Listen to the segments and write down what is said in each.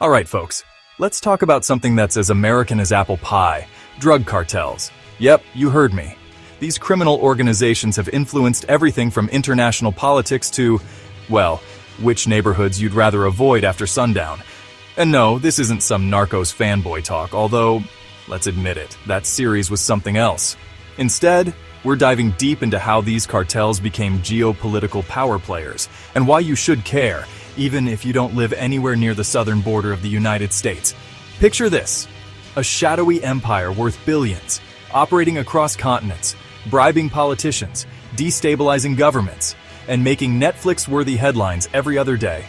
Alright folks, let's talk about something that's as American as apple pie, drug cartels. Yep, you heard me. These criminal organizations have influenced everything from international politics to, well, which neighborhoods you'd rather avoid after sundown. And no, this isn't some Narcos fanboy talk, although, let's admit it, that series was something else. Instead, we're diving deep into how these cartels became geopolitical power players, and why you should care, even if you don't live anywhere near the southern border of the United States. Picture this: a shadowy empire worth billions, operating across continents, bribing politicians, destabilizing governments, and making Netflix-worthy headlines every other day.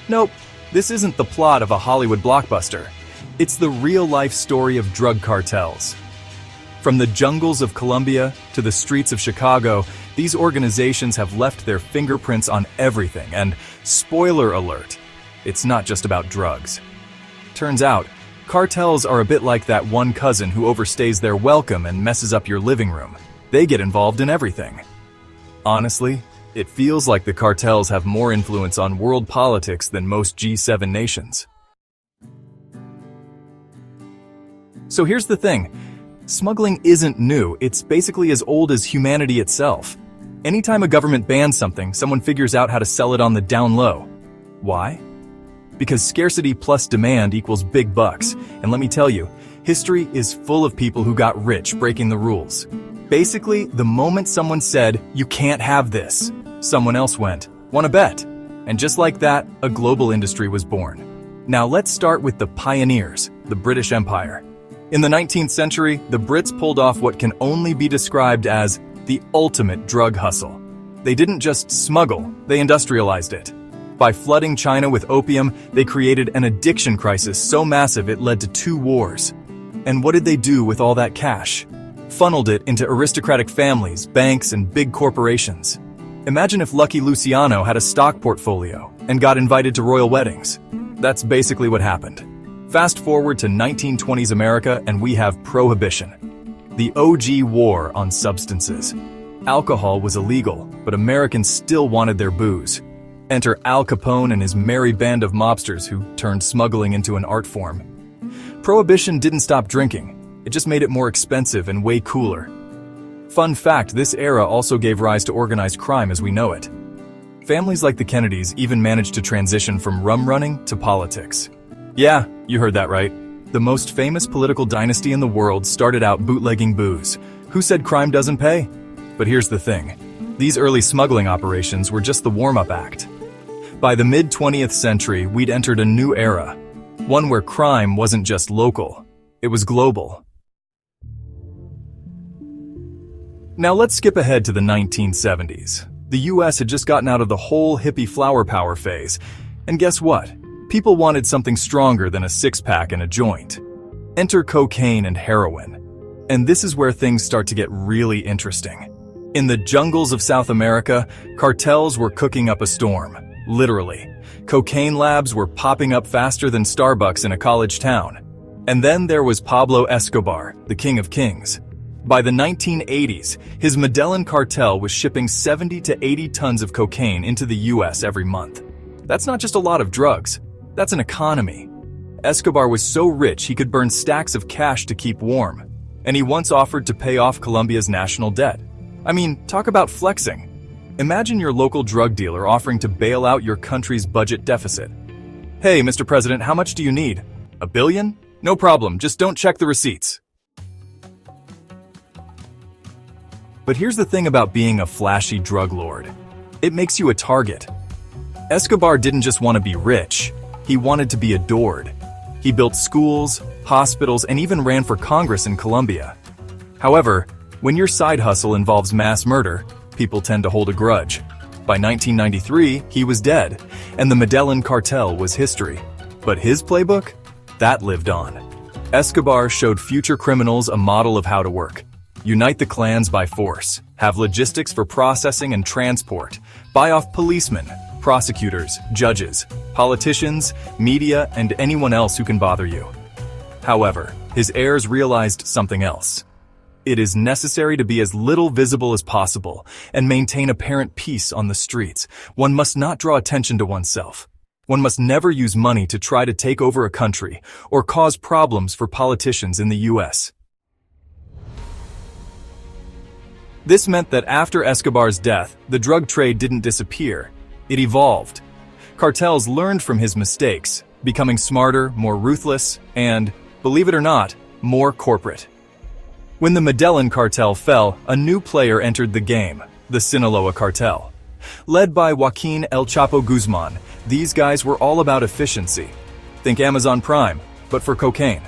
Nope, this isn't the plot of a Hollywood blockbuster. It's the real-life story of drug cartels. From the jungles of Colombia to the streets of Chicago, these organizations have left their fingerprints on everything, and spoiler alert, it's not just about drugs. Turns out, cartels are a bit like that one cousin who overstays their welcome and messes up your living room. They get involved in everything. Honestly, it feels like the cartels have more influence on world politics than most G7 nations. So here's the thing. Smuggling isn't new, it's basically as old as humanity itself. Anytime a government bans something, someone figures out how to sell it on the down low. Why? Because scarcity plus demand equals big bucks, and let me tell you, history is full of people who got rich breaking the rules. Basically, the moment someone said, "You can't have this," someone else went, "Wanna bet?" And just like that, a global industry was born. Now let's start with the pioneers, the British Empire. In the 19th century, the Brits pulled off what can only be described as the ultimate drug hustle. They didn't just smuggle, they industrialized it. By flooding China with opium, they created an addiction crisis so massive it led to 2 wars. And what did they do with all that cash? Funneled it into aristocratic families, banks, and big corporations. Imagine if Lucky Luciano had a stock portfolio and got invited to royal weddings. That's basically what happened. Fast forward to 1920s America and we have Prohibition, the OG war on substances. Alcohol was illegal, but Americans still wanted their booze. Enter Al Capone and his merry band of mobsters who turned smuggling into an art form. Prohibition didn't stop drinking, it just made it more expensive and way cooler. Fun fact, this era also gave rise to organized crime as we know it. Families like the Kennedys even managed to transition from rum running to politics. Yeah, you heard that right. The most famous political dynasty in the world started out bootlegging booze. Who said crime doesn't pay? But here's the thing. These early smuggling operations were just the warm-up act. By the mid-20th century, we'd entered a new era. One where crime wasn't just local, it was global. Now let's skip ahead to the 1970s. The US had just gotten out of the whole hippie flower power phase. And guess what? People wanted something stronger than a six-pack and a joint. Enter cocaine and heroin. And this is where things start to get really interesting. In the jungles of South America, cartels were cooking up a storm. Literally. Cocaine labs were popping up faster than Starbucks in a college town. And then there was Pablo Escobar, the king of kings. By the 1980s, his Medellin cartel was shipping 70 to 80 tons of cocaine into the US every month. That's not just a lot of drugs. That's an economy. Escobar was so rich he could burn stacks of cash to keep warm, and he once offered to pay off Colombia's national debt. I mean, talk about flexing. Imagine your local drug dealer offering to bail out your country's budget deficit. "Hey, Mr. President, how much do you need? $1 billion? No problem, just don't check the receipts." But here's the thing about being a flashy drug lord. It makes you a target. Escobar didn't just want to be rich. He wanted to be adored. He built schools, hospitals, and even ran for Congress in Colombia. However, when your side hustle involves mass murder, people tend to hold a grudge. By 1993, he was dead, and the Medellin cartel was history. But his playbook? That lived on. Escobar showed future criminals a model of how to work. Unite the clans by force, have logistics for processing and transport, buy off policemen, prosecutors, judges, politicians, media, and anyone else who can bother you. However, his heirs realized something else. It is necessary to be as little visible as possible and maintain apparent peace on the streets. One must not draw attention to oneself. One must never use money to try to take over a country or cause problems for politicians in the US. This meant that after Escobar's death, the drug trade didn't disappear. It evolved. Cartels learned from his mistakes, becoming smarter, more ruthless, and, believe it or not, more corporate. When the Medellin cartel fell, a new player entered the game, the Sinaloa cartel. Led by Joaquin El Chapo Guzman, these guys were all about efficiency. Think Amazon Prime, but for cocaine.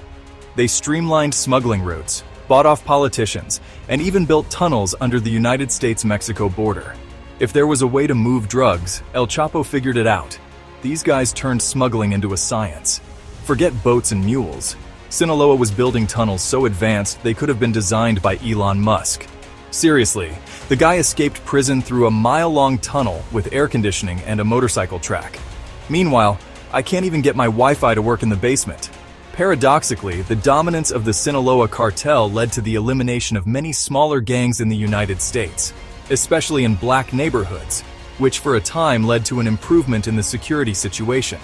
They streamlined smuggling routes, bought off politicians, and even built tunnels under the United States-Mexico border. If there was a way to move drugs, El Chapo figured it out. These guys turned smuggling into a science. Forget boats and mules. Sinaloa was building tunnels so advanced they could have been designed by Elon Musk. Seriously, the guy escaped prison through a mile-long tunnel with air conditioning and a motorcycle track. Meanwhile, I can't even get my Wi-Fi to work in the basement. Paradoxically, the dominance of the Sinaloa cartel led to the elimination of many smaller gangs in the United States, especially in black neighborhoods, which for a time led to an improvement in the security situation.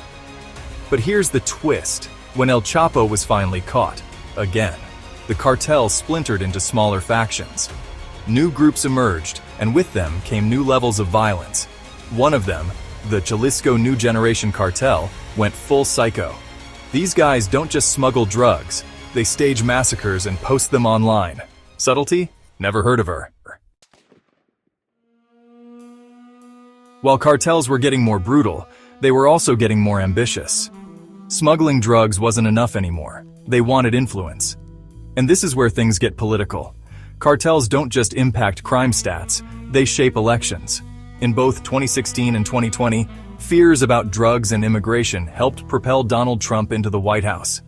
But here's the twist. When El Chapo was finally caught, again, the cartel splintered into smaller factions. New groups emerged, and with them came new levels of violence. One of them, the Jalisco New Generation Cartel, went full psycho. These guys don't just smuggle drugs, they stage massacres and post them online. Subtlety? Never heard of her. While cartels were getting more brutal, they were also getting more ambitious. Smuggling drugs wasn't enough anymore. They wanted influence. And this is where things get political. Cartels don't just impact crime stats, they shape elections. In both 2016 and 2020, fears about drugs and immigration helped propel Donald Trump into the White House.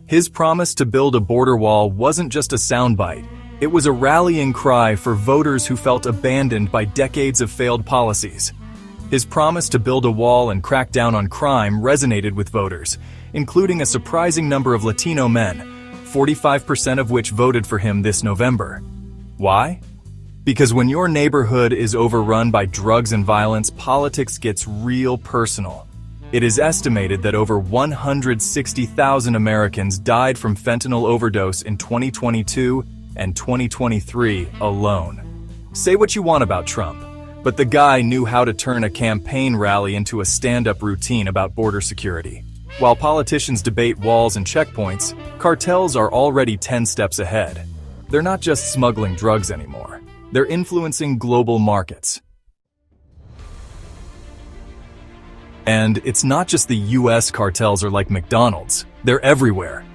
His promise to build a border wall wasn't just a soundbite, it was a rallying cry for voters who felt abandoned by decades of failed policies. His promise to build a wall and crack down on crime resonated with voters, including a surprising number of Latino men, 45% of which voted for him this November. Why? Because when your neighborhood is overrun by drugs and violence, politics gets real personal. It is estimated that over 160,000 Americans died from fentanyl overdose in 2022 and 2023 alone. Say what you want about Trump, but the guy knew how to turn a campaign rally into a stand-up routine about border security. While politicians debate walls and checkpoints, cartels are already 10 steps ahead. They're not just smuggling drugs anymore. They're influencing global markets. And it's not just the US cartels are like McDonald's. They're everywhere.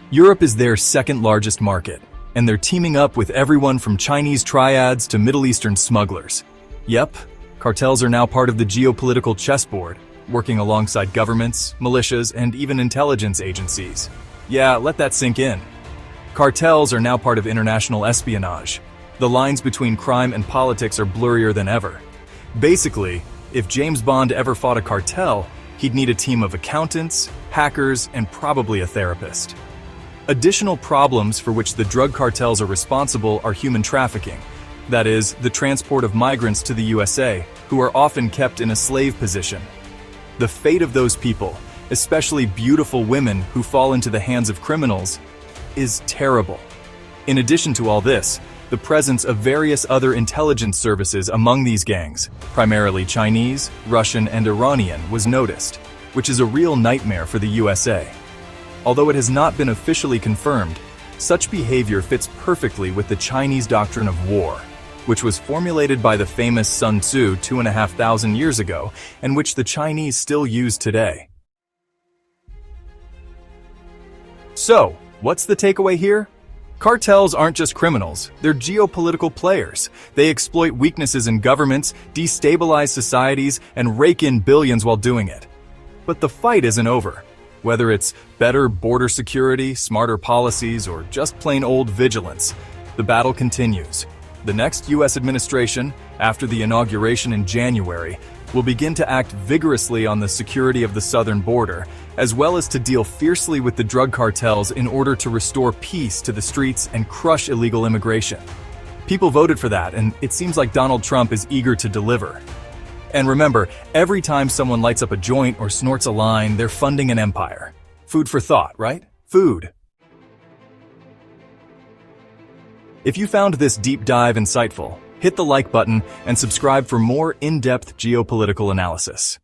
Europe is their second largest market, and they're teaming up with everyone from Chinese triads to Middle Eastern smugglers. Yep, cartels are now part of the geopolitical chessboard, working alongside governments, militias, and even intelligence agencies. Yeah, let that sink in. Cartels are now part of international espionage. The lines between crime and politics are blurrier than ever. Basically, if James Bond ever fought a cartel, he'd need a team of accountants, hackers, and probably a therapist. Additional problems for which the drug cartels are responsible are human trafficking. That is, the transport of migrants to the USA, who are often kept in a slave position. The fate of those people, especially beautiful women who fall into the hands of criminals, is terrible. In addition to all this, the presence of various other intelligence services among these gangs, primarily Chinese, Russian, and Iranian, was noticed, which is a real nightmare for the USA. Although it has not been officially confirmed, such behavior fits perfectly with the Chinese doctrine of war, which was formulated by the famous Sun Tzu 2,500 years ago, and which the Chinese still use today. So, what's the takeaway here? Cartels aren't just criminals, they're geopolitical players. They exploit weaknesses in governments, destabilize societies, and rake in billions while doing it. But the fight isn't over. Whether it's better border security, smarter policies, or just plain old vigilance, the battle continues. The next U.S. administration, after the inauguration in January, will begin to act vigorously on the security of the southern border, as well as to deal fiercely with the drug cartels in order to restore peace to the streets and crush illegal immigration. People voted for that, and it seems like Donald Trump is eager to deliver. And remember, every time someone lights up a joint or snorts a line, they're funding an empire. Food for thought, right? Food. If you found this deep dive insightful, hit the like button and subscribe for more in-depth geopolitical analysis.